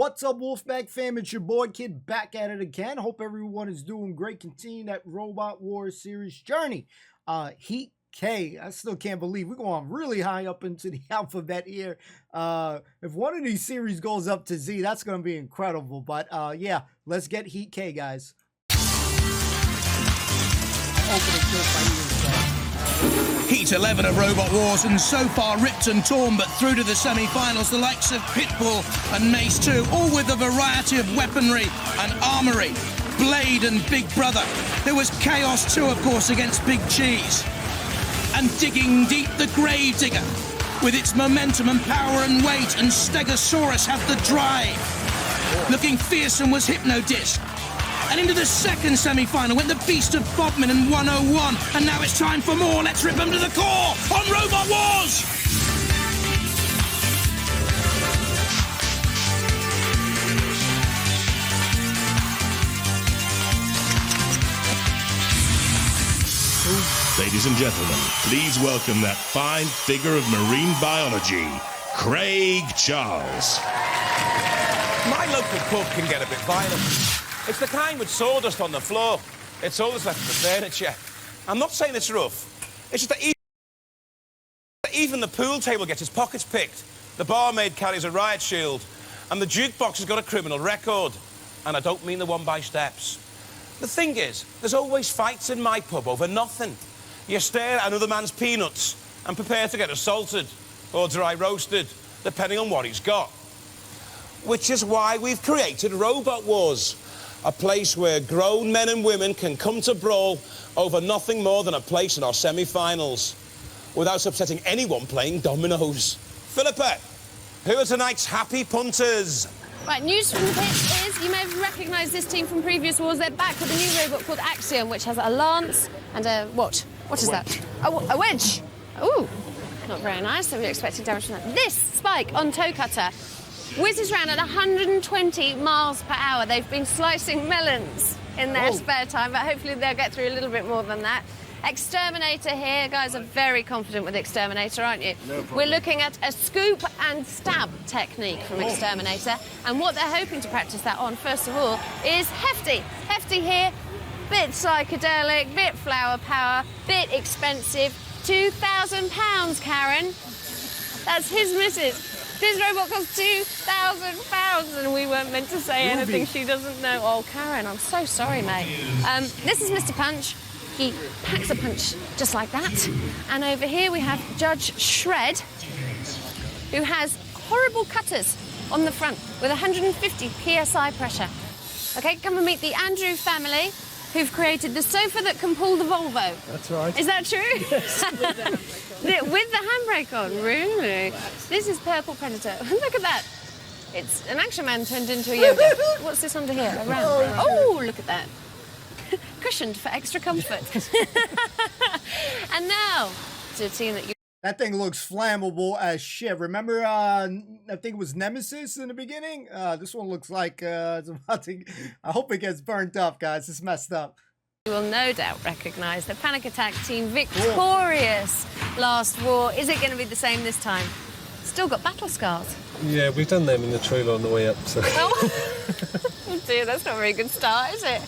What's up, Wolfpack fam? It's your boy Kid back at it again. Hope everyone is doing great. Continue that Robot Wars series journey. Heat K. I still can't believe we're going really high up into the alphabet here. If one of these series goes up to Z, that's going to be incredible. But yeah, let's get Heat K, guys. Heat 11 of Robot Wars, and so far ripped and torn, but through to the semi-finals, the likes of Pitbull and Mace 2, all with a variety of weaponry and armoury. Blade and Big Brother. There was Chaos 2, of course, against Big Cheese. And digging deep, the Grave Digger. With its momentum and power and weight, and Stegosaurus had the drive. Looking fearsome was Hypnodisc. And into the second semi-final went the Beast of Bodmin and 101. And now it's time for more. Let's rip them to the core on Robot Wars! Ladies and gentlemen, please welcome that fine figure of marine biology, Craig Charles. My local pub can get a bit violent. It's the kind with sawdust on the floor. It's all that's left of the furniture. I'm not saying it's rough. It's just that even the pool table gets its pockets picked. The barmaid carries a riot shield. And the jukebox has got a criminal record. And I don't mean the one by steps. The thing is, there's always fights in my pub over nothing. You stare at another man's peanuts and prepare to get assaulted or dry roasted, depending on what he's got. Which is why we've created Robot Wars. A place where grown men and women can come to brawl over nothing more than a place in our semi-finals without upsetting anyone playing dominoes. Philippa, who are tonight's happy punters? Right, news from the pitch is you may have recognised this team from previous wars. They're back with a new robot called Axiom, which has a lance and a what? What is that? A wedge. Ooh, not very nice. So we're expecting damage from that. This spike on Toe Cutter whizzes around at 120 miles per hour. They've been slicing melons in their spare time, but hopefully they'll get through a little bit more than that. Exterminator here. Guys are very confident with Exterminator, aren't you? No problem. We're looking at a scoop and stab technique from Exterminator, and what they're hoping to practice that on, first of all, is Hefty. Hefty here, bit psychedelic, bit flower power, bit expensive. £2,000, Karen. That's his missus. This robot costs £2,000, and we weren't meant to say anything she doesn't know. Oh, Karen, I'm so sorry, mate. This is Mr. Punch. He packs a punch just like that. And over here we have Judge Shred, who has horrible cutters on the front with 150 PSI pressure. OK, come and meet the Andrew family, who've created the sofa that can pull the Volvo. That's right. Is that true? Yes. With the handbrake on, really? This is Purple Predator. Look at that. It's an Action Man turned into a yoga. What's this under here? A round. Oh, look at that. Cushioned for extra comfort. And now to a team that you... That thing looks flammable as shit. Remember, I think it was Nemesis in the beginning? This one looks like it's about to... I hope it gets burnt up, guys. It's messed up. You will no doubt recognise the Panic Attack team victorious last war. Is it going to be the same this time? Still got battle scars. Yeah, we've done them in the trailer on the way up, so... Oh dear, that's not a very good start, is it?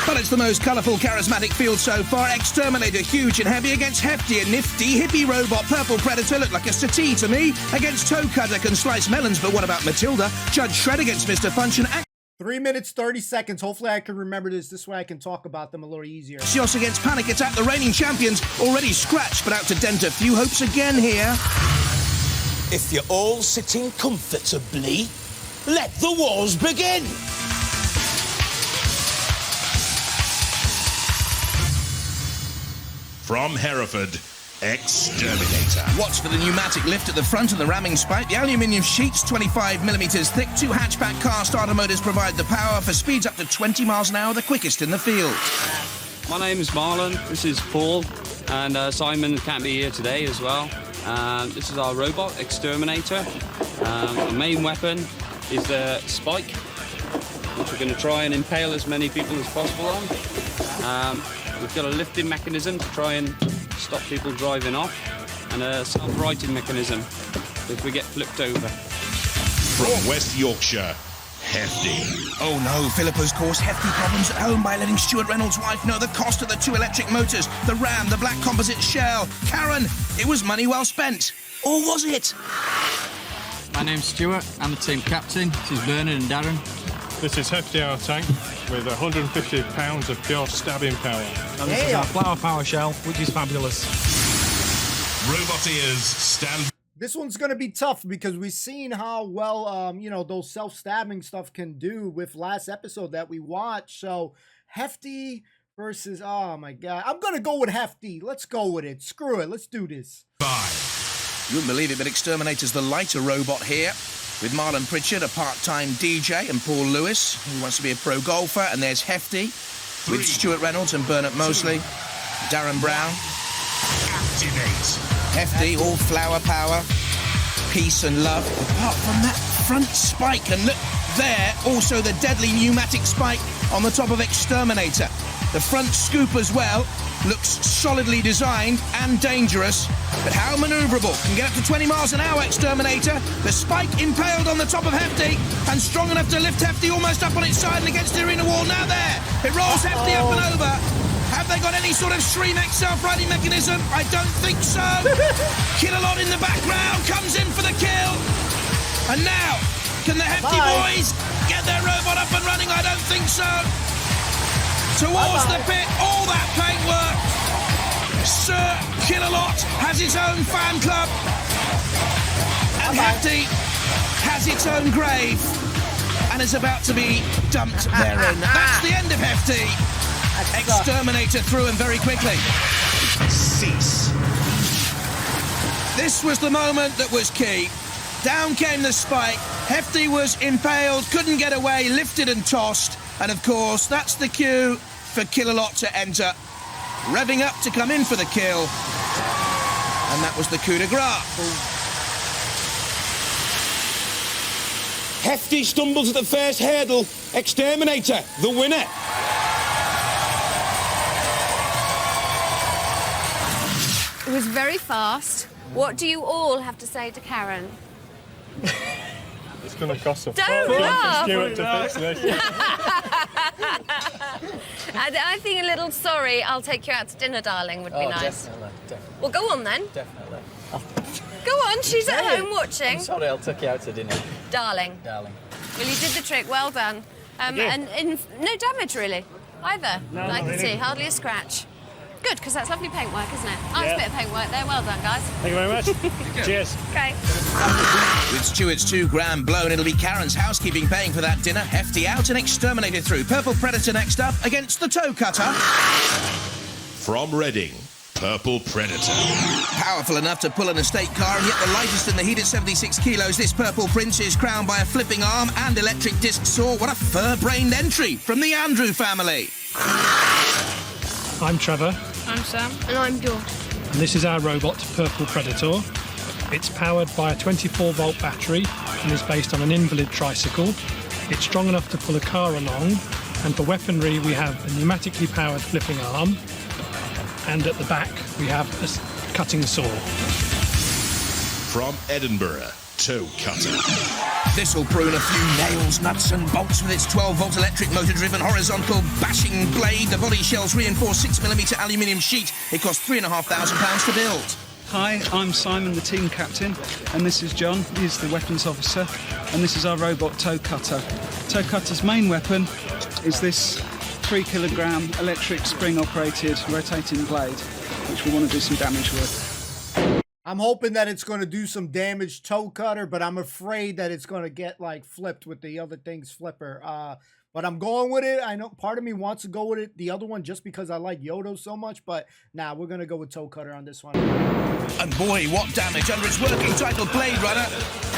But it's the most colourful, charismatic field so far. Exterminator, huge and heavy, against Hefty and nifty. Hippie robot, Purple Predator, look like a settee to me. Against Toe Cutter, can slice melons, but what about Matilda? Judge Shred against Mr. Punch and... 3 minutes, 30 seconds. Hopefully I can remember this. This way I can talk about them a little easier. Axios against Panic Attack, the reigning champions, already scratched, but out to dent a few hopes again here. If you're all sitting comfortably, let the wars begin! From Hereford, Exterminator. Watch for the pneumatic lift at the front and the ramming spike. The aluminium sheets, 25mm thick. 2 hatchback car starter motors provide the power for speeds up to 20 miles an hour, the quickest in the field. My name is Marlon, this is Paul, and Simon can't be here today as well. This is our robot, Exterminator. The main weapon is the spike, which we're going to try and impale as many people as possible on. We've got a lifting mechanism to try and stop people driving off, and a self-righting mechanism if we get flipped over. From West Yorkshire, Hefty. Oh no, Philippa's caused hefty problems at home by letting Stuart Reynolds' wife know the cost of the 2 electric motors, the Ram, the black composite shell. Karen, it was money well spent. Or was it? My name's Stuart, I'm the team captain. This is Bernard and Darren. This is Hefty, our tank, with 150 pounds of pure stabbing power. And this is our flower power shell, which is fabulous. Robot ears stand. This one's going to be tough because we've seen how well, you know, those self-stabbing stuff can do with last episode that we watched. So, Hefty versus, oh my God. I'm going to go with Hefty. Let's go with it. Screw it. Let's do this. 5. You wouldn't believe it, but Exterminator's the lighter robot here, with Marlon Pritchard, a part-time DJ, and Paul Lewis, who wants to be a pro golfer. And there's Hefty, with Stuart Reynolds and Bernard Mosley, Darren Brown. Activate. Hefty, all flower power, peace and love, apart from that front spike. And look there, also the deadly pneumatic spike on the top of Exterminator. The front scoop as well looks solidly designed and dangerous, but how manoeuvrable. Can get up to 20 miles an hour, Exterminator. The spike impaled on the top of Hefty and strong enough to lift Hefty almost up on its side and against the arena wall. Now there, it rolls Hefty up and over. Have they got any sort of Stream X self-riding mechanism? I don't think so. Kill-A-Lot in the background comes in for the kill. And now, can the Hefty boys get their robot up and running? I don't think so. Towards the pit, all that paintwork. Sir Kill-A-Lot has its own fan club. And Hefty has its own grave. And is about to be dumped therein. That's the end of Hefty. Exterminator through him very quickly. Cease. This was the moment that was key. Down came the spike. Hefty was impaled, couldn't get away, lifted and tossed. And of course, that's the cue for Kill-A-Lot to enter. Revving up to come in for the kill. And that was the coup de grace. Hefty stumbles at the first hurdle. Exterminator, the winner. It was very fast. What do you all have to say to Karen? It's going to cost a Don't fortune laugh. for Stuart to fix this. I think a little sorry, I'll take you out to dinner, darling, would be nice. Definitely. Well, go on then. Definitely. Go on, she's at home watching. I'm sorry, I'll take you out to dinner. Darling. Darling. Well, you did the trick, well done. And no damage, really, either. I can see, hardly a scratch. Good, because that's lovely paintwork, isn't it? Nice bit of paintwork there. Well done, guys. Thank you very much. Cheers. Okay. With Stuart's $2 blown, it'll be Karen's housekeeping paying for that dinner. Hefty out and Exterminator through. Purple Predator next up against the Toe Cutter. From Reading, Purple Predator. Powerful enough to pull an estate car, and yet the lightest in the heat at 76 kilos. This Purple Prince is crowned by a flipping arm and electric disc saw. What a fur-brained entry from the Andrew family. I'm Trevor, I'm Sam. And I'm Dawn. and this is our robot, Purple Predator. It's powered by a 24-volt battery and is based on an invalid tricycle. It's strong enough to pull a car along, and for weaponry we have a pneumatically powered flipping arm, and at the back we have a cutting saw. From Edinburgh, Toe Cutter. This'll prune a few nails, nuts and bolts with its 12-volt electric motor-driven horizontal bashing blade. The body shell's reinforced 6mm aluminium sheet. It cost £3,500 to build. Hi, I'm Simon, the team captain, and this is John, he's the weapons officer, and this is our robot Toe Cutter. Toe Cutter's main weapon is this 3-kilogram electric spring-operated rotating blade, which we want to do some damage with. I'm hoping that it's going to do some damage, Toe Cutter, but I'm afraid that it's going to get like flipped with the other thing's flipper. But I'm going with it. I know part of me wants to go with it, the other one, just because I like Yodo so much. But nah, we're going to go with Toe Cutter on this one. And boy, what damage under its working title, Blade Runner.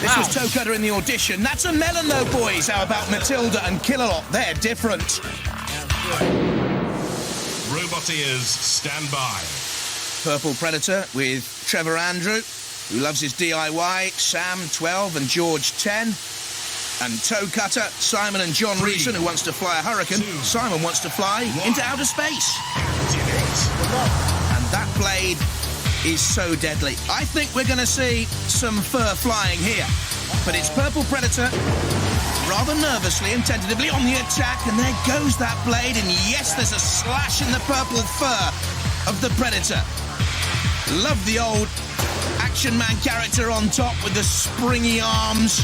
This was Toe Cutter in the audition. That's a melon though, boys. How about Matilda and Kill-A-Lot? They're different. Robot ears, stand by. Purple Predator with Trevor Andrew, who loves his DIY, Sam, 12, and George, 10. And Toe Cutter, Simon and John Reeson, who wants to fly a Hurricane. Simon wants to fly into outer space. And that blade is so deadly. I think we're going to see some fur flying here. But it's Purple Predator, rather nervously and tentatively on the attack, and there goes that blade, and yes, there's a slash in the purple fur of the Predator. Love the old Action Man character on top with the springy arms.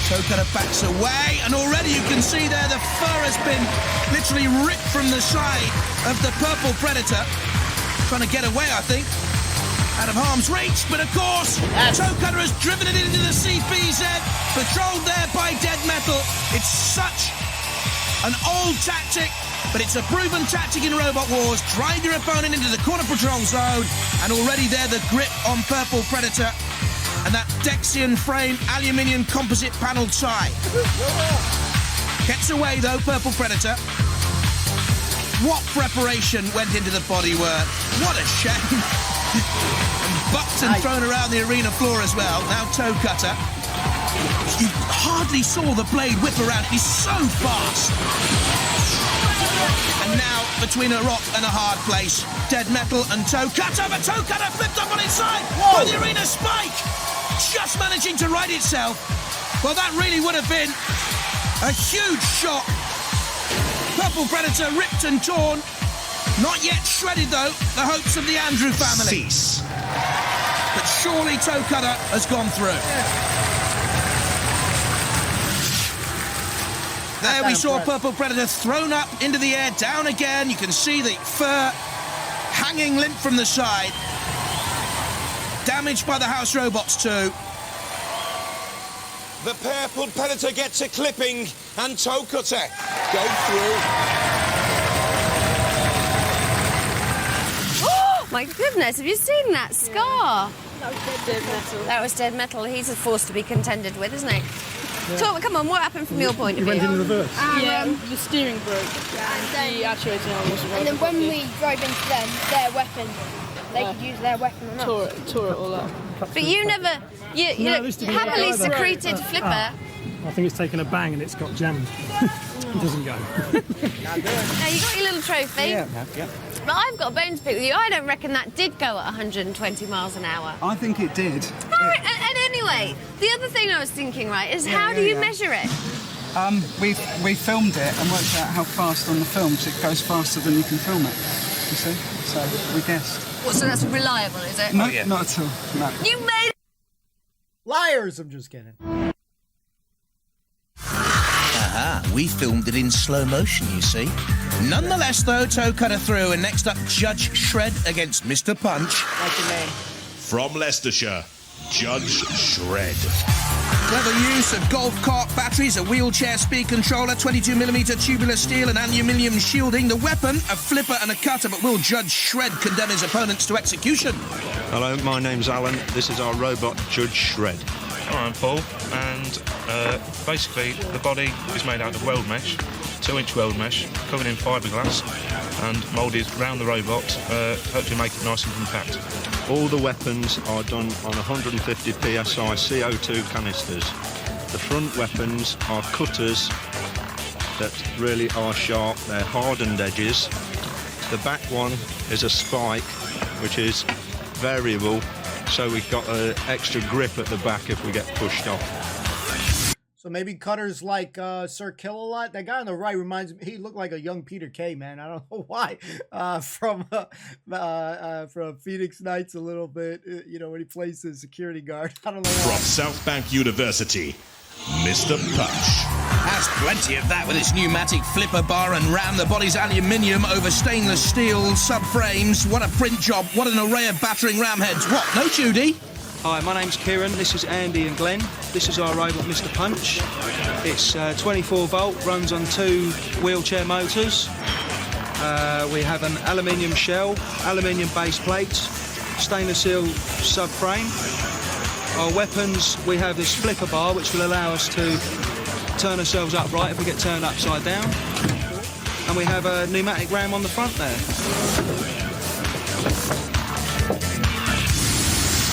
Toe Cutter backs away, and already you can see there the fur has been literally ripped from the side of the Purple Predator. Trying to get away, I think, out of harm's reach, but of course, Toe Cutter has driven it into the CPZ, patrolled there by Dead Metal. It's such an old tactic, but it's a proven tactic in Robot Wars. Drive your opponent into the corner patrol zone, and already there the grip on Purple Predator, and that Dexian frame aluminium composite panel tie. Gets away though, Purple Predator. What preparation went into the bodywork. What a shame. And bucked and thrown around the arena floor as well. Now Toe Cutter. You hardly saw the blade whip around. He's so fast. And now, between a rock and a hard place, Dead Metal and Toe Cutter. But Toe Cutter flipped up on its side by the arena spike. Just managing to right itself. Well, that really would have been a huge shock. Purple Predator ripped and torn. Not yet shredded, though, the hopes of the Andrew family. Cease. But surely Toe Cutter has gone through. There we saw Purple Predator thrown up into the air, down again. You can see the fur hanging limp from the side. Damaged by the house robots too. The Purple Predator gets a clipping, and Toe Cutter go through. Oh, my goodness, have you seen that scar? That was Dead Metal. That was Dead Metal. He's a force to be contended with, isn't he? Yeah. So, come on, what happened from your point of view? Went in reverse. Yeah, the steering broke. And the actuator arm wasn't And then when we drove into them, their weapon, they could use their weapon on us. Tore it all up. But you never, you happily secreted Flipper. I think it's taken a bang and it's got jammed. It doesn't go. Now, you got your little trophy. Yeah. But I've got a bone to pick with you. I don't reckon that did go at 120 miles an hour. I think it did. And anyway, the other thing I was thinking, right, is how do you measure it? We filmed it and worked out how fast on the films it goes faster than you can film it. You see? So we guessed. What, so that's reliable, is it? No, not at all. No. You made it. Liars, I'm just kidding. Aha, we filmed it in slow motion, you see. Nonetheless, though, Toe Cutter through, and next up, Judge Shred against Mr. Punch. What's your name? From Leicestershire, Judge Shred. Clever use of golf cart batteries, a wheelchair speed controller, 22mm tubular steel and aluminium shielding. The weapon, a flipper and a cutter, but will Judge Shred condemn his opponents to execution? Hello, my name's Alan. This is our robot, Judge Shred. Hi, I'm Paul, and basically the body is made out of weld mesh, 2-inch weld mesh, covered in fiberglass and moulded round the robot, hopefully make it nice and compact. All the weapons are done on 150 psi CO2 canisters. The front weapons are cutters that really are sharp, they're hardened edges. The back one is a spike, which is variable, so we've got an extra grip at the back if we get pushed off. So maybe cutters like Sir Kill-A-Lot. That guy on the right reminds me, he looked like a young Peter Kay, man. I don't know why. From Phoenix Nights a little bit, when he plays the security guard. I don't know why. From South Bank University, Mr. Punch. Has plenty of that with its pneumatic flipper bar and ram. The body's aluminium over stainless steel subframes. What a print job. What an array of battering ram heads. What? No, Judy? Hi, my name's Kieran. This is Andy and Glenn. This is our robot, Mr. Punch. It's 24 volt, runs on 2 wheelchair motors. We have an aluminium shell, aluminium base plates, stainless steel subframe. Our weapons, we have this flipper bar, which will allow us to turn ourselves upright if we get turned upside down. And we have a pneumatic ram on the front there.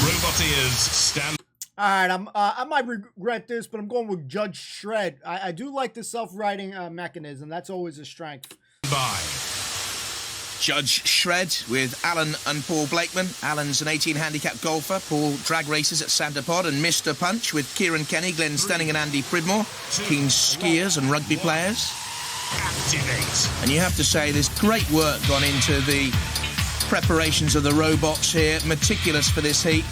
Robot ears stand. All right, I might regret this, but I'm going with Judge Shred. I do like the self-righting mechanism. That's always a strength. By Judge Shred with Alan and Paul Blakeman. Alan's an 18 handicap golfer. Paul drag races at Santa Pod. And Mr. Punch with Kieran Kenny, Glenn Stenning and Andy Pridmore. Keen skiers and rugby players. Activate. And you have to say there's great work gone into the preparations of the robots here. Meticulous for this heat.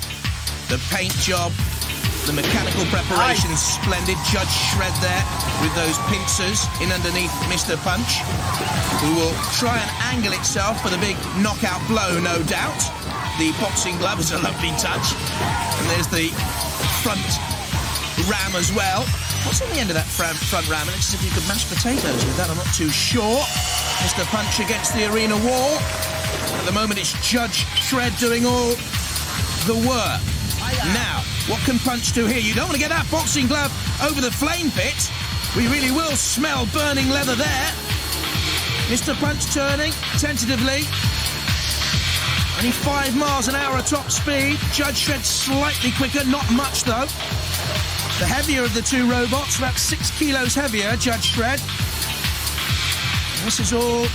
The paint job, the mechanical preparation, splendid. Judge Shred there with those pincers in underneath Mr. Punch, who will try and angle itself for the big knockout blow, no doubt. The boxing glove is a lovely touch. And there's the front ram as well. What's on the end of that front ram? It looks as if you could mash potatoes with that, I'm not too sure. Mr. Punch against the arena wall. At the moment, it's Judge Shred doing all the work. Now, what can Punch do here? You don't want to get that boxing glove over the flame pit. We really will smell burning leather there. Mr. Punch turning tentatively. Only 5 miles an hour at top speed. Judge Shred slightly quicker, not much though. The heavier of the two robots, about 6 kilos heavier, Judge Shred. This is all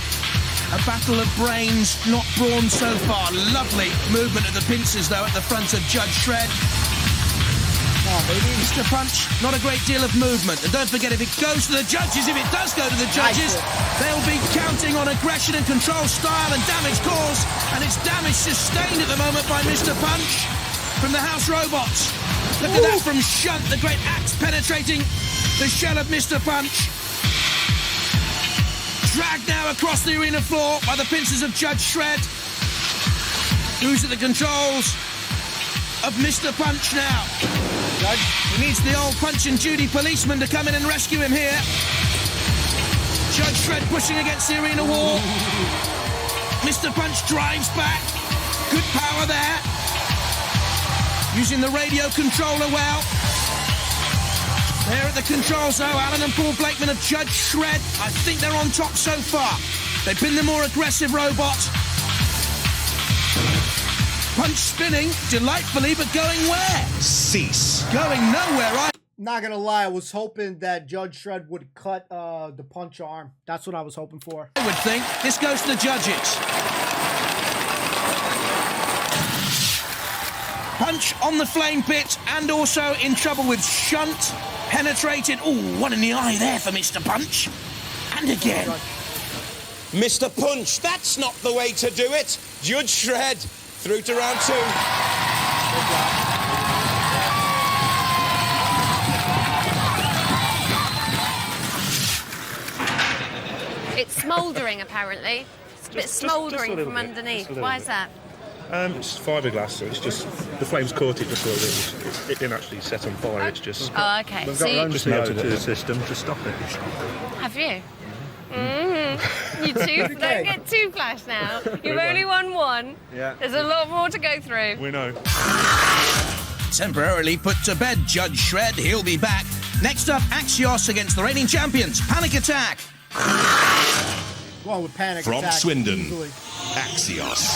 a battle of brains, not brawn so far. Lovely movement of the pincers, though, at the front of Judge Shred. Oh, baby. Mr. Punch, not a great deal of movement. And don't forget, if it goes to the judges, if it does go to the judges, they'll be counting on aggression and control style and damage caused. And it's damage sustained at the moment by Mr. Punch from the House Robots. Look at that from Shunt, the great axe penetrating the shell of Mr. Punch. Dragged now across the arena floor by the pincers of Judge Shred, who's at the controls of Mr. Punch now. He needs the old Punch and Judy policeman to come in and rescue him here. Judge Shred pushing against the arena wall. Mr. Punch drives back. Good power there. Using the radio controller well. There at the controls, though, Alan and Paul Blakeman of Judge Shred. I think they're on top so far. They've been the more aggressive robot. Punch spinning delightfully, but going where? Cease. Going nowhere. Not gonna lie, I was hoping that Judge Shred would cut the Punch arm. That's what I was hoping for. I would think. This goes to the judges. Punch on the flame pit and also in trouble with Shunt. Penetrated. Oh, one in the eye there for Mr. Punch. And again. Mr. Punch, that's not the way to do it. Judge Shred through to round 2. It's smouldering, apparently. It's a bit smouldering from underneath. Why is that? It's fiberglass, so it's just the flames caught it just a little bit. It didn't actually set on fire. It's just. Oh, okay. We've So got our own you, CO2 system to stop it. have you? You two don't get too flash now. You've only won one. Yeah. There's a lot more to go through. We know. Temporarily put to bed Judge Shred. He'll be back. Next up, Axios against the reigning champions. Panic Attack. Go on with Panic From Attack. Swindon, Easily. Axios.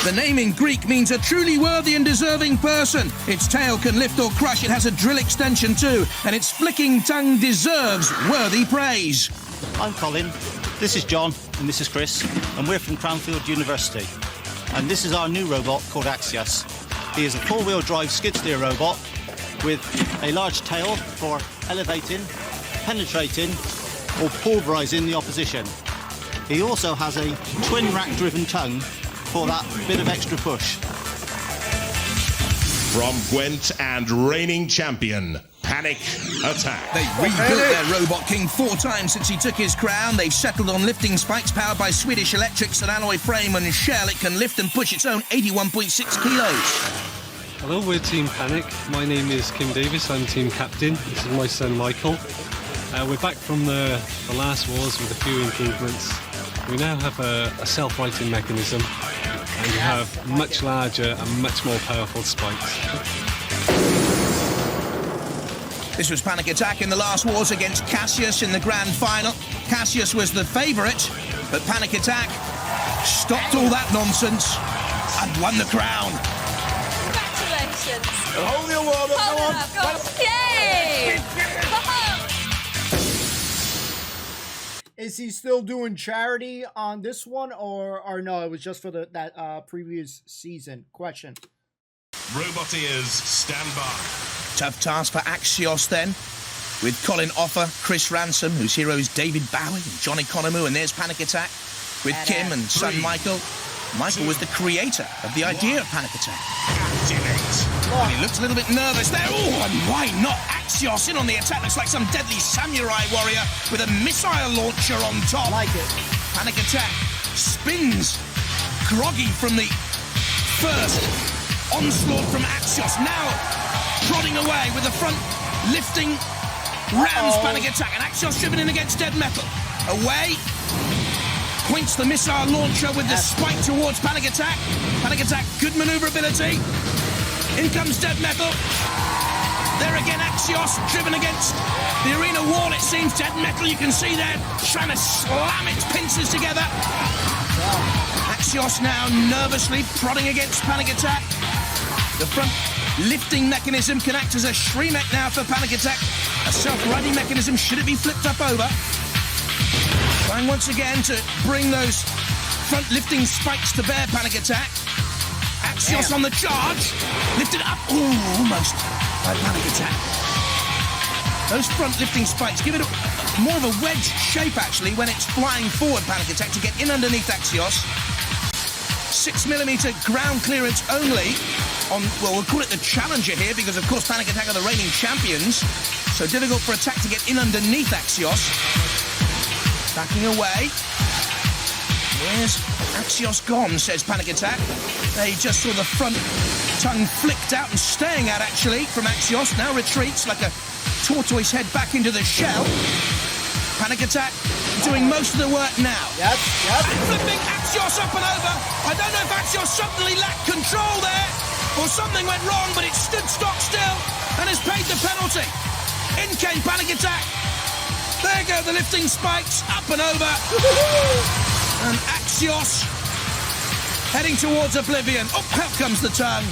The name in Greek means a truly worthy and deserving person. Its tail can lift or crush. It has a drill extension too. And its flicking tongue deserves worthy praise. I'm Colin, this is John, and this is Chris, and we're from Cranfield University. And this is our new robot called Axios. He is a four-wheel drive skid steer robot with a large tail for elevating, penetrating, or pulverising the opposition. He also has a twin rack-driven tongue for that bit of extra push. From Gwent and reigning champion, Panic Attack. They've rebuilt their Robot King 4 times since he took his crown. They've settled on lifting spikes powered by Swedish Electrics, an alloy frame and shell. It can lift and push its own 81.6 kilos. Hello, we're Team Panic. My name is Kim Davis, I'm team captain. This is my son Michael. We're back from the last wars with a few improvements. We now have a self-righting mechanism and we have much larger and much more powerful spikes. This was Panic Attack in the last wars against Cassius in the grand final. Cassius was the favourite, but Panic Attack stopped all that nonsense and won the crown. Congratulations. Hold the award up, go on. Yay! Is he still doing charity on this one, or no? It was just for that previous season. Question. Roboteers, stand by. Tough task for Axios then, with Colin Offer, Chris Ransom, whose hero is David Bowie, and Johnny Conomu, and there's Panic Attack, with Kim and son Michael. Michael was the creator of the idea of Panic Attack. And he looked a little bit nervous there. Oh, and why not? Axios in on the attack. Looks like some deadly samurai warrior with a missile launcher on top. Like it. Panic Attack spins, groggy from the first onslaught from Axios. Now prodding away with the front lifting rams Panic Attack. And Axios driven in against Dead Metal. Away. Points the missile launcher with the spike towards Panic Attack. Panic Attack, good maneuverability. In comes Dead Metal. There again, Axios, driven against the arena wall, it seems. Dead Metal, you can see there, trying to slam its pincers together. Axios now nervously prodding against Panic Attack. The front lifting mechanism can act as a Shremek now for Panic Attack. A self-riding mechanism, should it be flipped up over. Trying once again to bring those front lifting spikes to bear, Panic Attack. Axios on the charge. Lifted up. Ooh, almost by Panic Attack. Those front lifting spikes give it more of a wedge shape, actually, when it's flying forward, Panic Attack, to get in underneath Axios. 6mm ground clearance only on, well, we'll call it the challenger here, because, of course, Panic Attack are the reigning champions. So difficult for Attack to get in underneath Axios. Backing away. Where's Axios gone, says Panic Attack. They just saw the front tongue flicked out and staying out, actually, from Axios. Now retreats like a tortoise head back into the shell. Panic Attack doing most of the work now. Yep. And flipping Axios up and over. I don't know if Axios suddenly lacked control there, or something went wrong, but it stood stock still and has paid the penalty. In came Panic Attack. There go the lifting spikes, up and over. And Axios heading towards oblivion. Oh, out comes the tongue.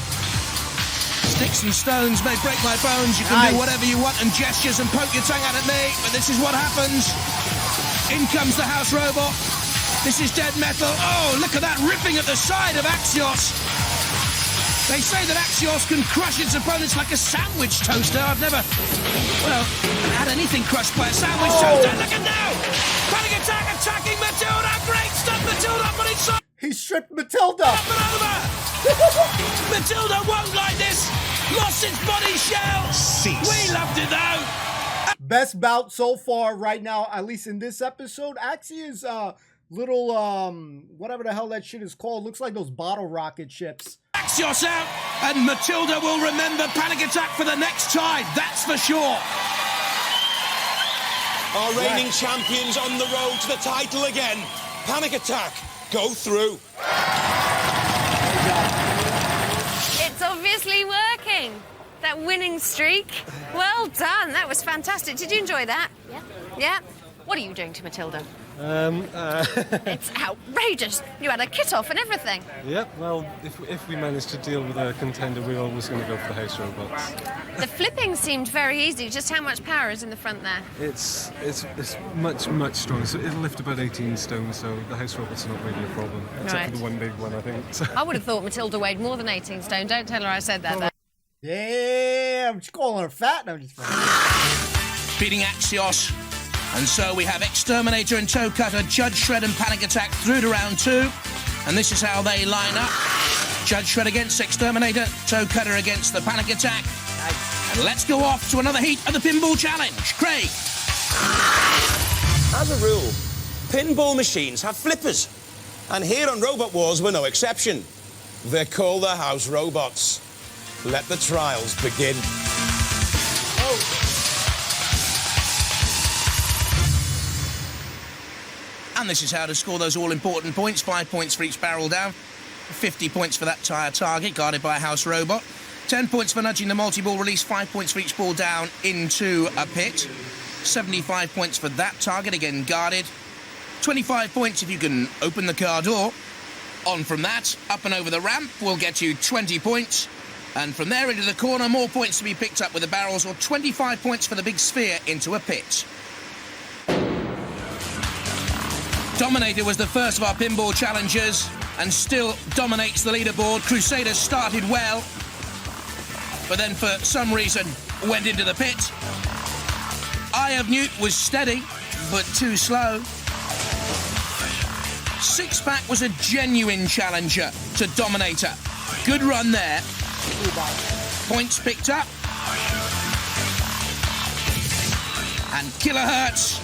Sticks and stones may break my bones. You can do whatever you want and gestures and poke your tongue out at me, but this is what happens. In comes the house robot. This is Dead Metal. Oh, look at that ripping at the side of Axios. They say that Axios can crush its opponents like a sandwich toaster. I've never, well, had anything crushed by a sandwich toaster. Look at now! Panic Attack attacking Matilda. Great stuff, Matilda, but it's so... He stripped Matilda. Up and over! Matilda won't like this. Lost its body shell. Cease. We loved it, though. Best bout so far right now, at least in this episode. Axios, little, whatever the hell that shit is called. Looks like those bottle rocket ships. Axios out, and Matilda will remember Panic Attack for the next time, that's for sure. Our reigning champions on the road to the title again. Panic Attack, go through. It's obviously working. That winning streak. Well done. That was fantastic. Did you enjoy that? Yeah. Yeah? What are you doing to Matilda? It's outrageous. You had a kit off and everything. Yep, well, if we manage to deal with a contender, we're always going to go for the house robots. The flipping seemed very easy. Just how much power is in the front there? It's much stronger. So it'll lift about 18 stone, so the house robots are not really a problem. Except for the one big one, I think. So. I would have thought Matilda weighed more than 18 stone. Don't tell her I said that, though. Yeah, I'm just calling her fat. No, I'm just beating Axios. And so we have Exterminator and Toe Cutter, Judge Shred and Panic Attack through to round 2. And this is how they line up. Judge Shred against Exterminator, Toe Cutter against the Panic Attack. And let's go off to another heat of the Pinball Challenge. Craig. As a rule, pinball machines have flippers. And here on Robot Wars, we're no exception. They're called the house robots. Let the trials begin. And this is how to score those all-important points. 5 points for each barrel down. 50 points for that tyre target, guarded by a house robot. 10 points for nudging the multi-ball release. 5 points for each ball down into a pit. 75 points for that target, again guarded. 25 points if you can open the car door. On from that, up and over the ramp will get you 20 points. And from there into the corner, more points to be picked up with the barrels, or 25 points for the big sphere into a pit. Dominator was the first of our pinball challengers and still dominates the leaderboard. Crusader started well, but then for some reason went into the pit. Eye of Newt was steady, but too slow. Six Pack was a genuine challenger to Dominator. Good run there. Points picked up. And Kilohertz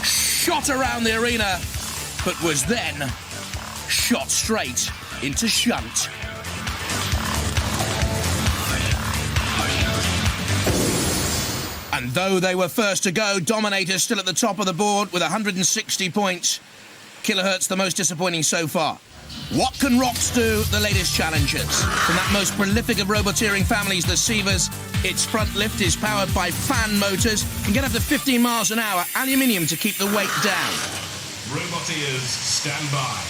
shot around the arena, but was then shot straight into shunt. And though they were first to go, Dominator still at the top of the board with 160 points. Kilohertz the most disappointing so far. What can Rocks do, the latest challengers? From that most prolific of roboteering families, the Sievers, its front lift is powered by fan motors, can get up to 15 miles an hour, aluminium to keep the weight down. Roboteers, stand by.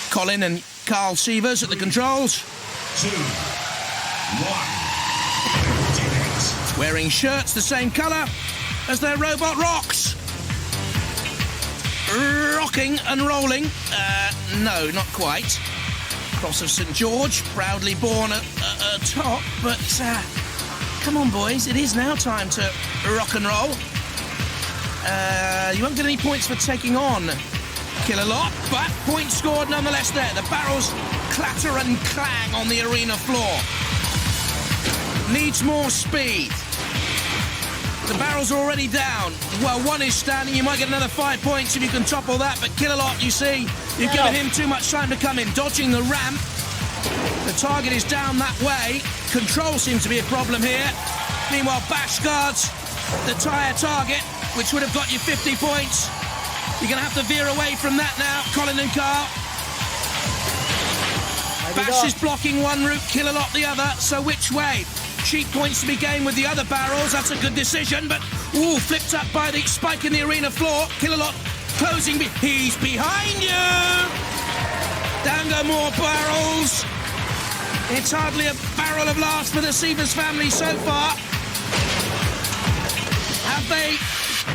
Colin and Carl Sievers at the controls. 2, 1. Wearing shirts the same colour as their robot Rocks. Rocking and rolling. No, not quite. Cross of St George, proudly born atop, but come on, boys, it is now time to rock and roll. You won't get any points for taking on Kill a Lot, but points scored nonetheless there. The barrels clatter and clang on the arena floor. Needs more speed. The barrels are already down. Well, one is standing. You might get another 5 points if you can topple that. But Kill a Lot, you see, you've given him too much time to come in. Dodging the ramp. The target is down that way. Control seems to be a problem here. Meanwhile, Bash guards the tyre target, which would have got you 50 points. You're going to have to veer away from that now, Colin and Carl. Bash is blocking one route, Kill a Lot the other. So which way? Cheap points to be gained with the other barrels. That's a good decision, but flipped up by the spike in the arena floor. Kill a Lot closing. He's behind you. Down go more barrels. It's hardly a barrel of laughs for the Sievers family so far. Have they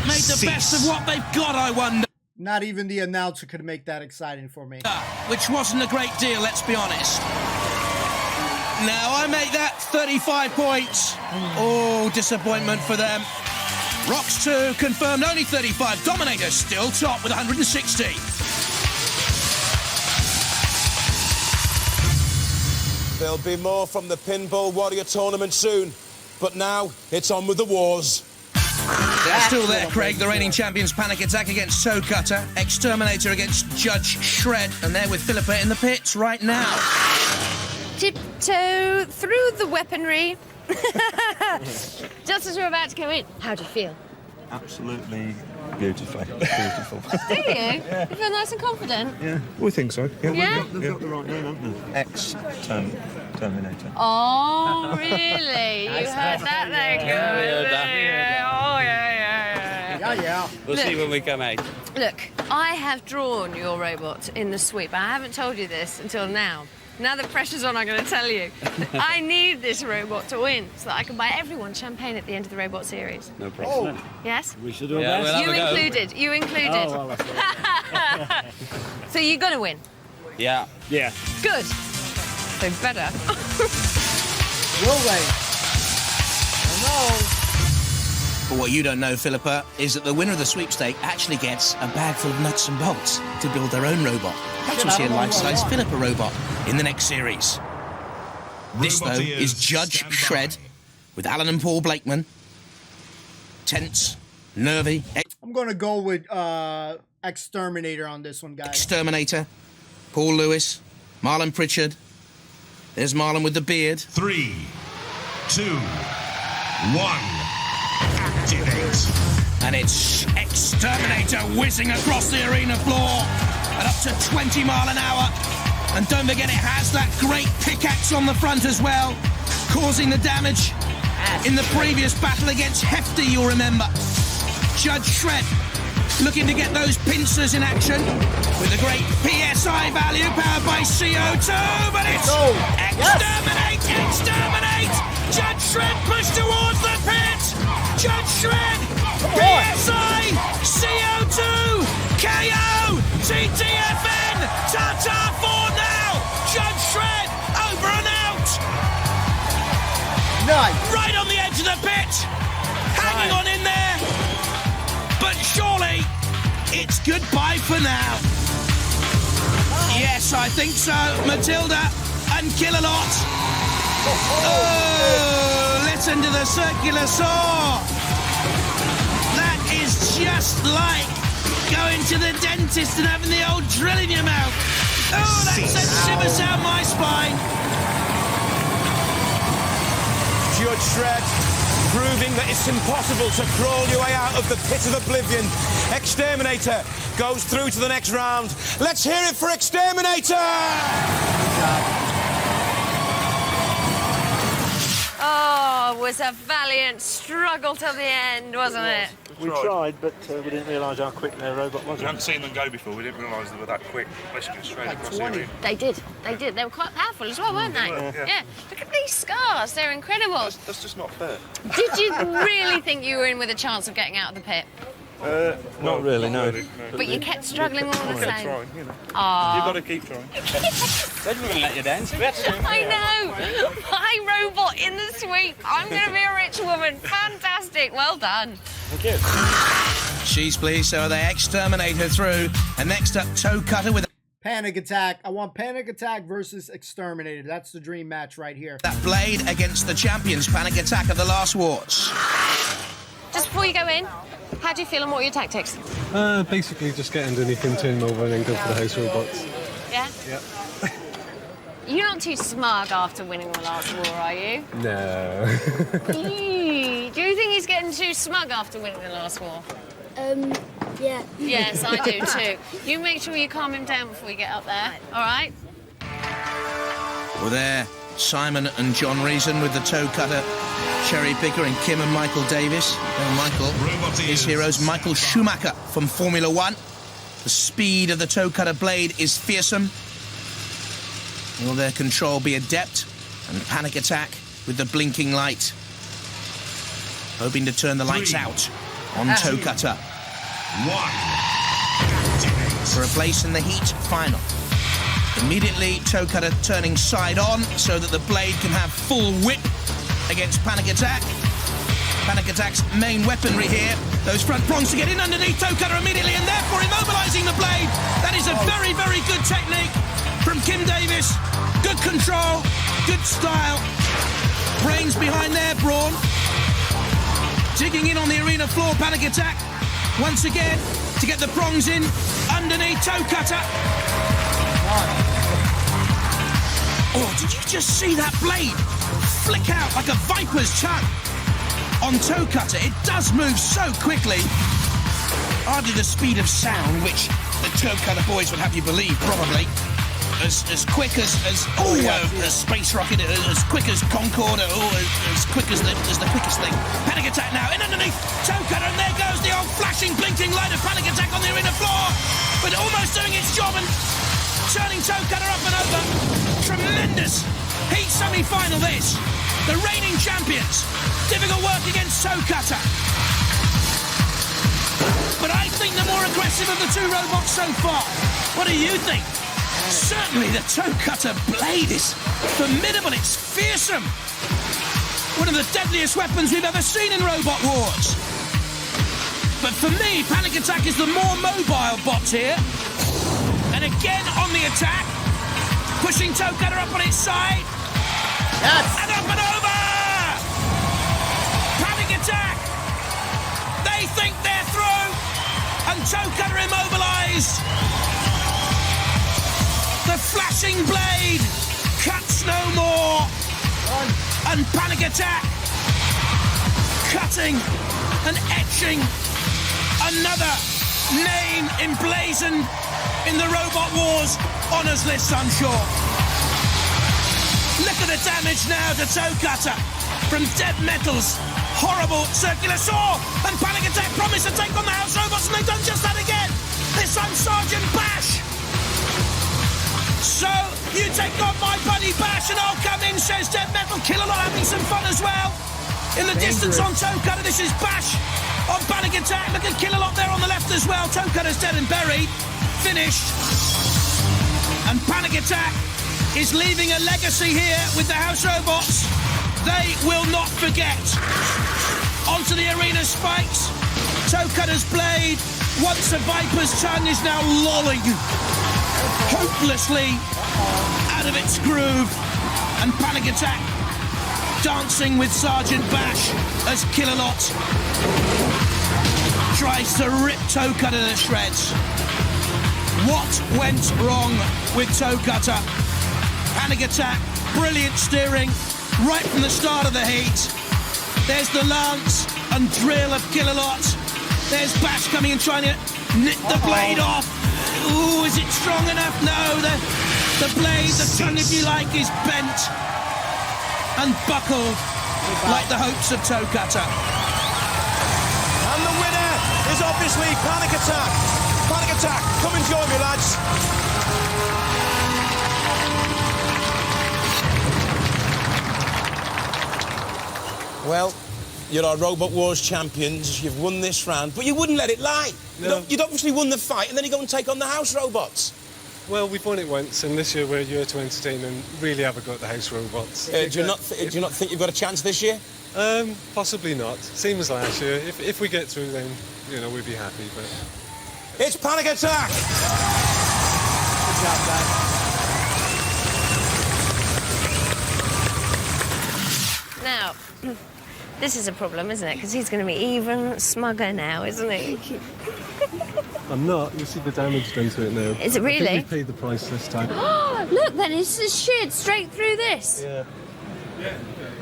made the best of what they've got, I wonder? Not even the announcer could make that exciting for me. Which wasn't a great deal, let's be honest. Now, I make that 35 points. Oh, disappointment for them. Rocks 2 confirmed only 35. Dominator still top with 160. There'll be more from the Pinball Warrior tournament soon. But now, it's on with the wars. They're still there, Craig. The reigning champions Panic Attack against Toe Cutter. Exterminator against Judge Shred. And they're with Philippa in the pits right now. Tiptoe through the weaponry. Just as we're about to go in, how do you feel? Absolutely beautiful. Beautiful. Do you? Yeah. You feel nice and confident? Yeah, we think so. Yeah? They've got the right name, haven't they? Ex-Terminator. Oh, really? You heard that there, good. Oh, yeah. Yeah. We'll see when we come out. Look, I have drawn your robot in the sweep. I haven't told you this until now. Now the pressure's on, I'm going to tell you. I need this robot to win so that I can buy everyone champagne at the end of the robot series. No problem. Yes? We should do our best. You included. Oh, well, So you're going to win? Yeah. Good. So better. Will they? I know. But what you don't know, Philippa, is that the winner of the sweepstake actually gets a bag full of nuts and bolts to build their own robot. Perhaps we'll see a life-size Philippa robot in the next series. This, though, is Judge Shred with Alan and Paul Blakeman. Tense, nervy. I'm going to go with Exterminator on this one, guys. Exterminator, Paul Lewis, Marlon Pritchard. There's Marlon with the beard. 3, 2, 1. Activate. And it's Exterminator whizzing across the arena floor at up to 20 miles an hour. And don't forget, it has that great pickaxe on the front as well, causing the damage in the previous battle against Hefty, you'll remember. Judge Shred looking to get those pincers in action with the great PSI value powered by CO2, but it's Exterminate! Judge Shred pushed towards the pit! Judge Shred! PSI! CO2! KO! TTFN! Ta-ta for now! Judge Shred, over and out! Nice. Right on the edge of the pit! Hanging on in there! But surely, it's goodbye for now. Yes, I think so. Matilda and Kill-A-Lot. Oh, listen to the circular saw. That is just like going to the dentist and having the old drill in your mouth. Oh, that sent shivers down my spine. Judge Shred proving that it's impossible to crawl your way out of the pit of oblivion. Exterminator goes through to the next round. Let's hear it for Exterminator! Oh, it was a valiant struggle till the end, wasn't it? We tried, but we didn't realise how quick their robot was. We hadn't seen them go before. We didn't realise they were that quick. Basically straight across the arena. They did. They were quite powerful as well, weren't they? Yeah. Look at these scars. They're incredible. That's just not fair. Did you really think you were in with a chance of getting out of the pit? Not really, no. But you kept struggling all the same. Trying, you know. Aww. You've got to keep trying. They didn't even let you dance. I know. My robot in the sweep. I'm going to be a rich woman. Fantastic. Well done. Thank you. She's pleased, so they exterminate her through. And next up, Toe Cutter with Panic Attack. I want Panic Attack versus Exterminator. That's the dream match right here. that blade against the champions, Panic Attack of the last wars. Just before you go in, how do you feel and what are your tactics? Basically just get underneath him, turn him over and then go for the house robots. Yeah? Yep. You're not too smug after winning the last war, are you? No. Do you think he's getting too smug after winning the last war? Yeah. Yes, I do too. You make sure you calm him down before you get up there, all right? Well, there, Simon and John Reason with the Toe Cutter, Cherry Picker and Kim and Michael Davis. And Michael, his heroes, Michael Schumacher from Formula One. The speed of the Toe Cutter blade is fearsome. Will their control be adept? And Panic Attack with the blinking light, hoping to turn the lights out on Toe Cutter. For a place in the heat final. Immediately, Toe Cutter turning side on so that the blade can have full whip against Panic Attack. Panic Attack's main weaponry here. Those front prongs to get in underneath Toe Cutter immediately and therefore immobilising the blade. That is a very, very good technique from Kim Davis. Good control, good style. Brains behind there, Brawn. Digging in on the arena floor, Panic Attack. Once again, to get the prongs in underneath Toe Cutter. Oh, did you just see that blade flick out like a viper's tongue on Toe Cutter? It does move so quickly. Hardly the speed of sound, which the Toe Cutter boys would have you believe, probably. As quick as a space rocket, as quick as Concorde, as quick as the quickest thing. Panic Attack now, in underneath Toe Cutter, and there goes the old flashing, blinking light of Panic Attack on the arena floor, but almost doing its job and turning Toe Cutter up and over. Tremendous heat semi-final this. The reigning champions. Difficult work against Toe Cutter. But I think the more aggressive of the two robots so far. What do you think? Certainly the Toe Cutter blade is formidable, it's fearsome. One of the deadliest weapons we've ever seen in Robot Wars. But for me, Panic Attack is the more mobile bot here. And again on the attack, pushing Toe Cutter up on its side. Yes. And up and over! Panic Attack! They think they're through, and Toe Cutter immobilised. The flashing blade cuts no more. And Panic Attack cutting and etching another name emblazoned in the Robot Wars honours list, I'm sure. Look at the damage now to Toe Cutter from Dead Metal's horrible circular saw. And Panic Attack promised to take on the house robots, and they've done just that again. This time Sergeant Bash. So, you take on my buddy Bash and I'll come in, says Dead Metal. Kill-A-Lot having some fun as well. In the distance on Toe Cutter, this is Bash on Panic Attack. Look at Kill-A-Lot there on the left as well. Toe Cutter's dead and buried. finished. And Panic Attack is leaving a legacy here with the House Robots. They will not forget. Onto the arena spikes. Toe Cutter's blade, once a Viper's tongue, is now lolling hopelessly out of its groove. And Panic Attack dancing with Sergeant Bash as Killalot tries to rip Toe Cutter to shreds. What went wrong with Toe Cutter? Panic Attack, brilliant steering right from the start of the heat. There's the lance and drill of Killalot. There's Bash coming and trying to nip the blade off. Ooh, is it strong enough? No, the blade, the tongue, if you like, is bent and buckled like the hopes of Toe Cutter. And the winner is obviously Panic Attack. Panic Attack, come and join me, lads. Well, you're our Robot Wars champions. You've won this round, but you wouldn't let it lie. No. You'd obviously won the fight, and then you go and take on the House Robots. Well, we've won it once, and this year we're here to entertain and really have a go at the House Robots. Do you not think you've got a chance this year? Possibly not. Same as last year. If we get through, then, you know, we'd be happy, but... It's Panic Attack! Good job, guys. Now, this is a problem, isn't it? Because he's going to be even smugger now, isn't he? I'm not. You see the damage done to it now. Is it really? I think we paid the price this time. Oh, look, then it's just sheared straight through this. Yeah.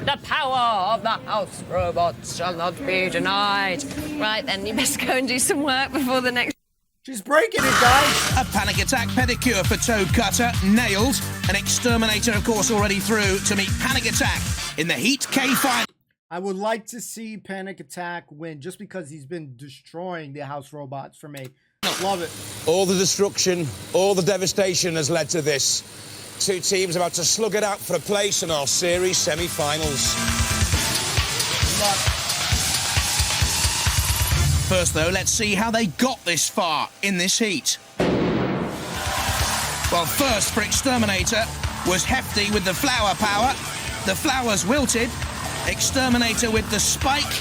The power of the House Robots shall not be denied. Right, then, you best go and do some work before the next... She's breaking it, guys. A Panic Attack pedicure for Toe Cutter, nailed. An Exterminator, of course, already through to meet Panic Attack in the Heat K final. I would like to see Panic Attack win just because he's been destroying the House Robots for me. Love it. All the destruction, all the devastation has led to this. Two teams about to slug it out for a place in our series semi-finals. First, though, let's see how they got this far in this heat. Well, first for Exterminator was Hefty with the flower power. The flowers wilted. Exterminator with the spike.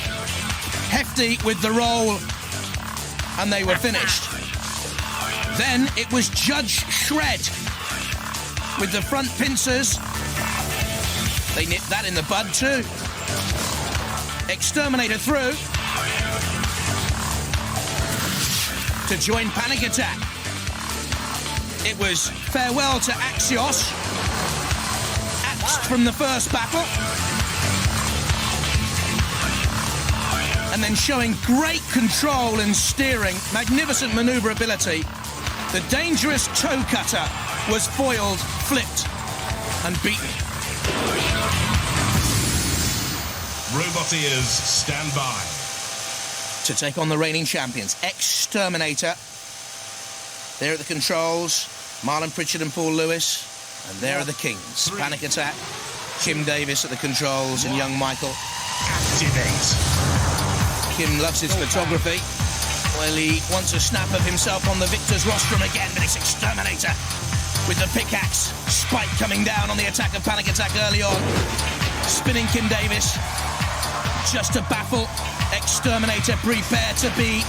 Hefty with the roll. And they were finished. Then it was Judge Shred with the front pincers. They nipped that in the bud too. Exterminator through to join Panic Attack. It was farewell to Axios, axed from the first battle, and then showing great control and steering, magnificent manoeuvrability. The dangerous Toe Cutter was foiled, flipped, and beaten. Roboteers, stand by. To take on the reigning champions, Exterminator. There are the controls, Marlon Pritchard and Paul Lewis. And there are the kings, Panic Attack, Kim Davis at the controls, and young Michael. Activate. Kim loves his photography. Well, he wants a snap of himself on the victor's rostrum again, but it's Exterminator with the pickaxe. Spike coming down on the attack of Panic Attack early on. Spinning Kim Davis. Just to baffle. Exterminator, prepare to be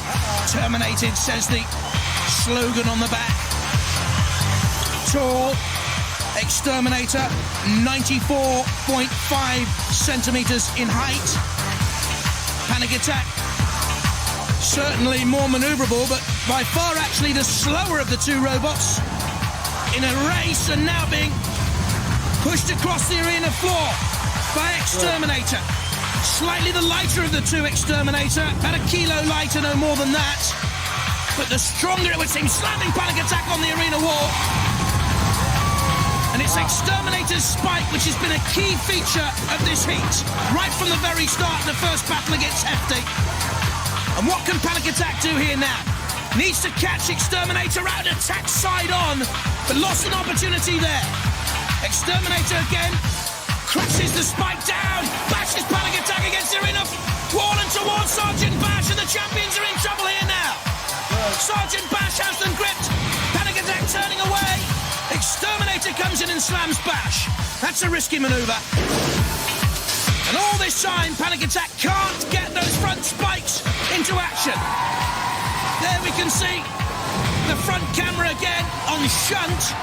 terminated, says the slogan on the back. Tall. Exterminator, 94.5 centimetres in height. Panic Attack, certainly more manoeuvrable, but by far actually the slower of the two robots in a race, and now being pushed across the arena floor by Exterminator. Slightly the lighter of the two, Exterminator, about a kilo lighter, no more than that. But the stronger it would seem, slamming Panic Attack on the arena wall. And it's Exterminator's spike, which has been a key feature of this heat, right from the very start of the first battle against Hefty. And what can Panic Attack do here now? Needs to catch Exterminator out, attack side on, but lost an opportunity there. Exterminator again, crashes the spike down, bashes Panic Attack against the arena wall and towards Sergeant Bash, and the champions are in trouble here now. Sergeant Bash has them gripped. Panic turning away. Exterminator comes in and slams Bash. That's a risky manoeuvre. And all this time, Panic Attack can't get those front spikes into action. There we can see the front camera again on shunt.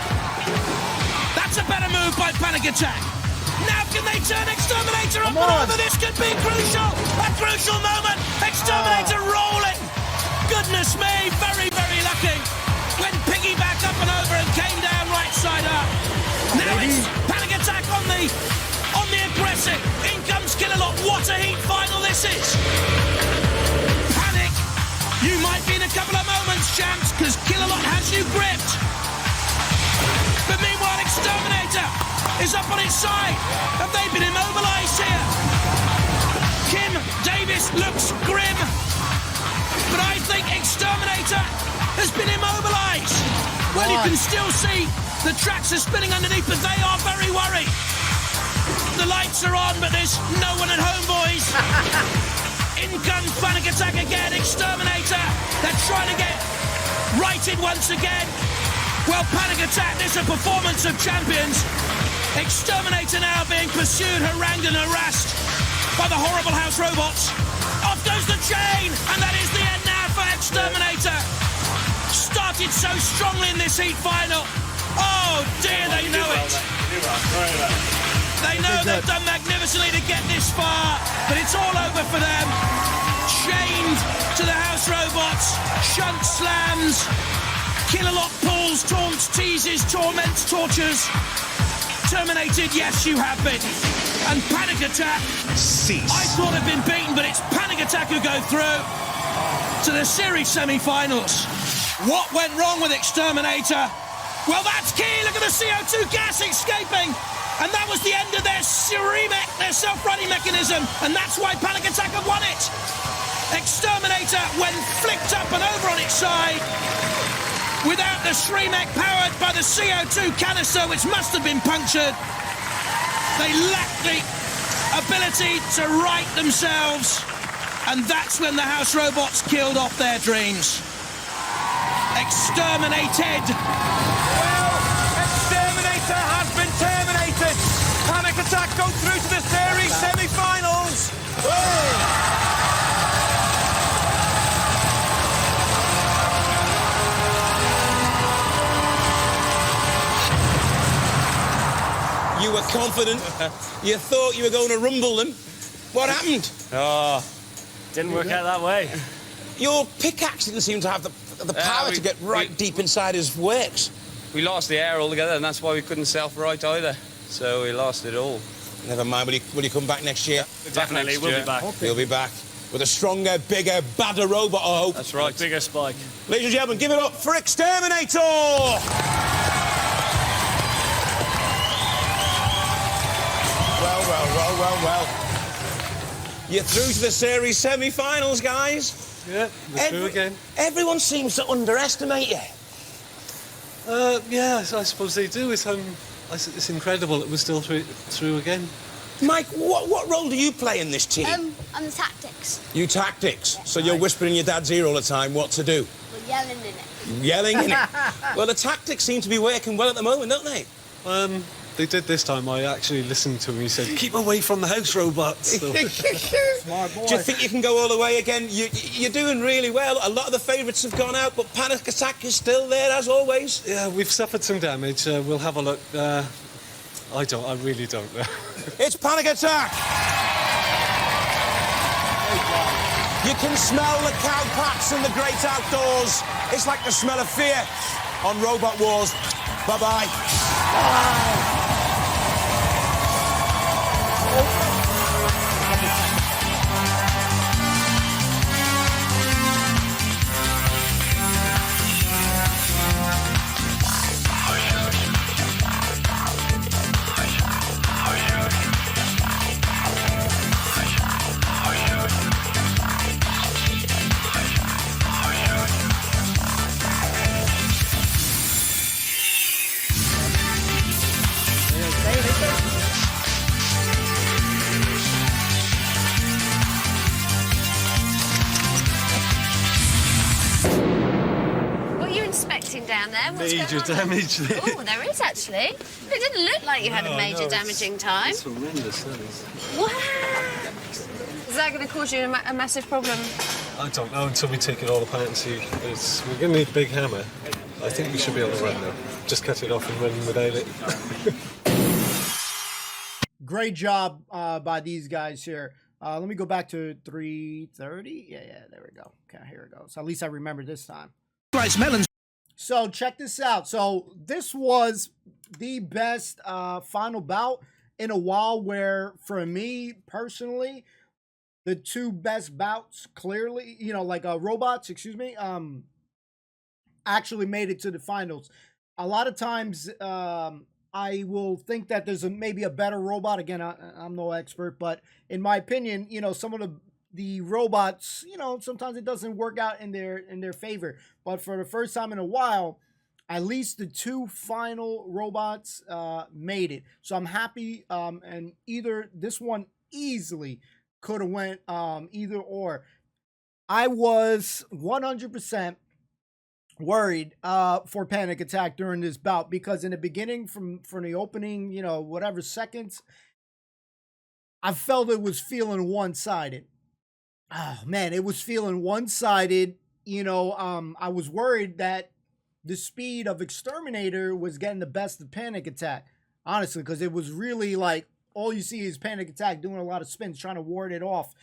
That's a better move by Panic Attack. Now can they turn Exterminator up and over? This could be crucial. A crucial moment. Exterminator rolling. Goodness me, very, very lucky. Went piggyback up and over and came down right side up. Now it's Panic Attack on the aggressive. In comes Killalot. What a heat final this is. Panic. You might be in a couple of moments, champs, because Killalot has you gripped. But meanwhile, Exterminator is up on its side. Have they been immobilised here? Kim Davis looks grim. But I think Exterminator has been immobilised. Well, you can still see the tracks are spinning underneath, but they are very worried. The lights are on, but there's no one at home, boys. In comes Panic Attack again, Exterminator. They're trying to get righted once again. Well, Panic Attack, this is a performance of champions. Exterminator now being pursued, harangued and harassed by the horrible house robots. Off goes the chain, and that is the end now for Exterminator. Started so strongly in this heat final. Oh dear, they know it. They know they've done magnificently to get this far, but it's all over for them. Chained to the house robots, shunt slams, Killalot pulls, taunts, teases, torments, tortures. Terminated, yes, you have been. And Panic Attack, cease. I thought had been beaten, but it's Panic Attack who go through to the series semi-finals. What went wrong with Exterminator? Well, that's key. Look at the CO2 gas escaping. And that was the end of their their self-running mechanism. And that's why Panic Attack have won it. Exterminator, when flicked up and over on its side, without the Shremek powered by the CO2 canister, which must have been punctured, they lacked the ability to right themselves. And that's when the house robots killed off their dreams. Exterminated. Well, Exterminator has been terminated. Panic Attack go through to the series semi-finals. You were confident. You thought you were going to rumble them. What happened? Oh, didn't work out that way. Your pickaxe didn't seem to have the power to get right deep inside his works. We lost the air altogether, and that's why we couldn't self-right either. So we lost it all. Never mind. Will he come back next year? Definitely, we'll be back. He'll be back with a stronger, bigger, badder robot, I hope. That's right. Bigger spike. Ladies and gentlemen, give it up for Exterminator! Well. You're through to the series semi-finals, guys. Yeah, we're through again. Everyone seems to underestimate you. Yeah, I suppose they do. It's incredible that we're still through again. Mike, what role do you play in this team? I'm the tactics. You tactics. So you're whispering in your dad's ear all the time what to do. We're yelling in it. Yelling in it. Well, the tactics seem to be working well at the moment, don't they? They did this time. I actually listened to him. He said, "Keep away from the house robots." So. Smart boy. Do you think you can go all the way again? You're doing really well. A lot of the favourites have gone out, but Panic Attack is still there as always. Yeah, we've suffered some damage. We'll have a look. I really don't know. It's Panic Attack. You can smell the cowpats in the great outdoors. It's like the smell of fear on Robot Wars. Bye-bye. Bye. major damage there. Oh, there is actually. It didn't look like you had a major damaging time. It's horrendous, that is. What? Is that going to cause you a massive problem? I don't know until we take it all apart and see. We're going to need a big hammer. I think we should be able to run now. Just cut it off and run without it. Great job by these guys here. Let me go back to 3:30. Yeah, there we go. Okay, here it goes. So at least I remember this time. Slice melons. So check this out. So this was the best final bout in a while where, for me personally, the two best bouts clearly, robots, actually made it to the finals. A lot of times I will think that there's maybe a better robot. Again, I'm no expert, but in my opinion, some of the robots, sometimes it doesn't work out in their favor. But for the first time in a while, at least the two final robots made it. So I'm happy. And this one easily could have went either or. I was 100% worried for Panic Attack during this bout, because in the beginning, from the opening, whatever seconds, I felt it was feeling one-sided. Oh man, it was feeling one-sided. I was worried that the speed of Exterminator was getting the best of Panic Attack, honestly, because it was really like all you see is Panic Attack doing a lot of spins, trying to ward it off.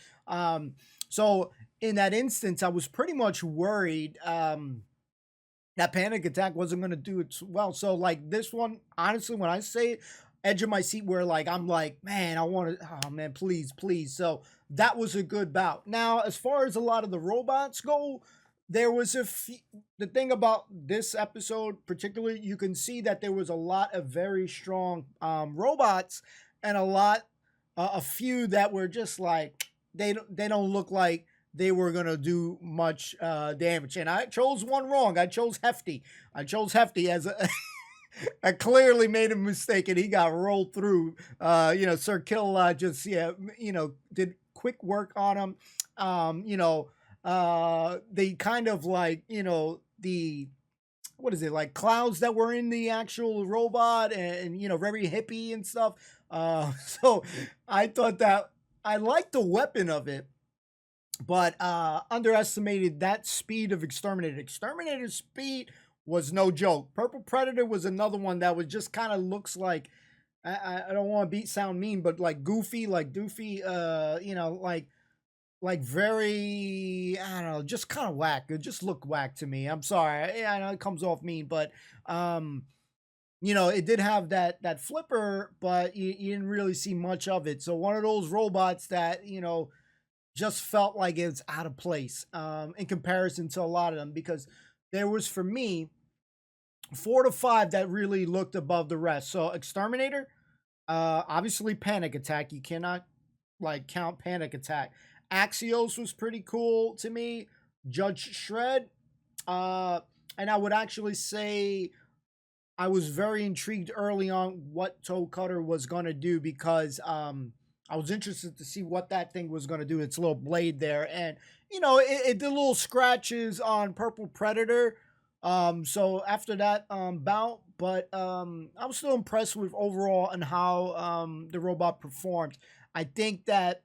So in that instance, I was pretty much worried that Panic Attack wasn't going to do it well. So like this one, honestly, when I say it, edge of my seat where like, I'm like, man, I want to, oh man, please. So that was a good bout. Now, as far as a lot of the robots go, there was the thing about this episode particularly, you can see that there was a lot of very strong robots and a few that were just like, they don't look like they were going to do much damage. And I chose one wrong. I chose Hefty. As I clearly made a mistake and he got rolled through. Sir Kill just, did quick work on him. They kind of like, what is it, like clouds that were in the actual robot and very hippie and stuff. So I thought that I liked the weapon of it, but underestimated that speed of Exterminator. Exterminator's speed was no joke. Purple Predator was another one that was just kind of looks like, I don't want to sound mean, but like goofy, like doofy, like very, I don't know, just kind of whack. It just looked whack to me. I'm sorry. I know it comes off mean, but it did have that flipper, but you didn't really see much of it. So one of those robots that, just felt like it's out of place in comparison to a lot of them, because there was, for me, 4 to 5 that really looked above the rest. So Exterminator, obviously Panic Attack. You cannot count Panic Attack. Axios was pretty cool to me. Judge Shred. And I would actually say I was very intrigued early on what Toe Cutter was going to do, because I was interested to see what that thing was going to do. Its little blade there. And, it did little scratches on Purple Predator. So after that bout, but I was still impressed with overall and how the robot performed. I think that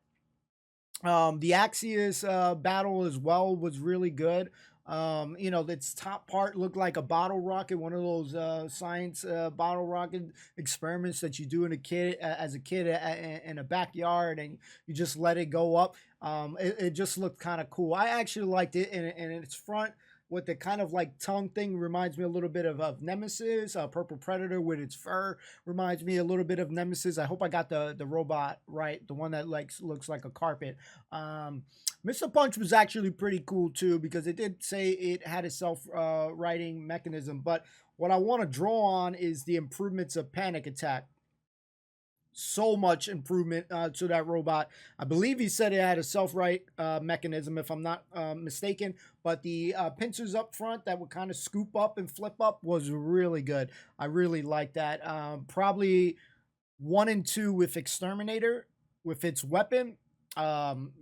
the Axios battle as well was really good. Its top part looked like a bottle rocket, one of those science bottle rocket experiments that you do as a kid in a backyard, and you just let it go up. It just looked kind of cool. I actually liked it, and its front with the kind of like tongue thing reminds me a little bit of Nemesis. Purple Predator with its fur reminds me a little bit of Nemesis. I hope I got the robot right, the one that looks like a carpet. Mr. Punch was actually pretty cool too, because it did say it had a self-righting mechanism. But what I want to draw on is the improvements of Panic Attack. So much improvement to that robot. I believe he said it had a self-right mechanism, if I'm not mistaken. But the pincers up front that would kind of scoop up and flip up was really good. I really like that. Probably 1 and 2 with Exterminator, with its weapon.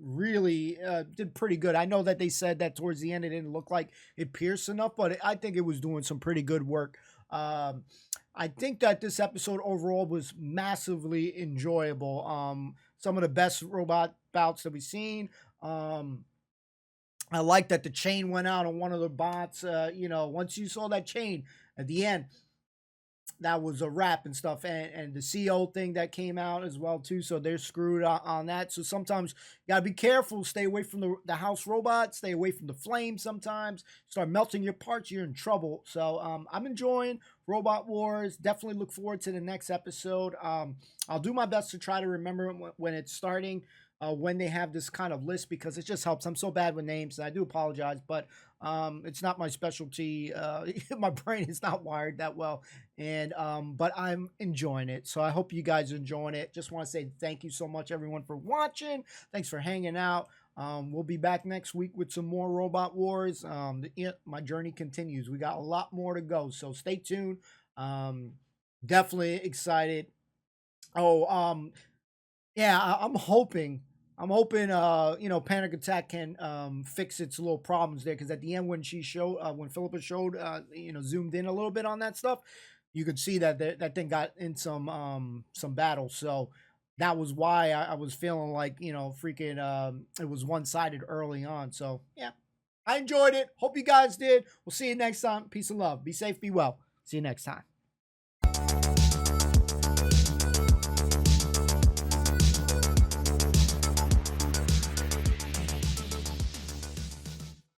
Really did pretty good. I know that they said that towards the end it didn't look like it pierced enough, but I think it was doing some pretty good work I think that this episode overall was massively enjoyable. Some of the best robot bouts that we've seen. I like that the chain went out on one of the bots. Once you saw that chain at the end, that was a wrap and stuff. And the CO thing that came out as well too. So they're screwed on that. So sometimes you gotta be careful. Stay away from the house robot. Stay away from the flames. Sometimes start melting your parts, you're in trouble. So I'm enjoying Robot Wars. Definitely look forward to the next episode. I'll do my best to try to remember when it's starting. When they have this kind of list, because it just helps. I'm so bad with names, and I do apologize, but it's not my specialty. My brain is not wired that well, and but I'm enjoying it. So I hope you guys are enjoying it. Just want to say thank you so much, everyone, for watching. Thanks for hanging out. We'll be back next week with some more Robot Wars. My journey continues. We got a lot more to go, so stay tuned. Definitely excited. Yeah, I'm hoping, Panic Attack can fix its little problems there, because at the end when when Philippa showed, zoomed in a little bit on that stuff, you could see that that thing got in some battles. So that was why I was feeling like, freaking, it was one-sided early on. So yeah, I enjoyed it. Hope you guys did. We'll see you next time. Peace and love. Be safe, be well. See you next time.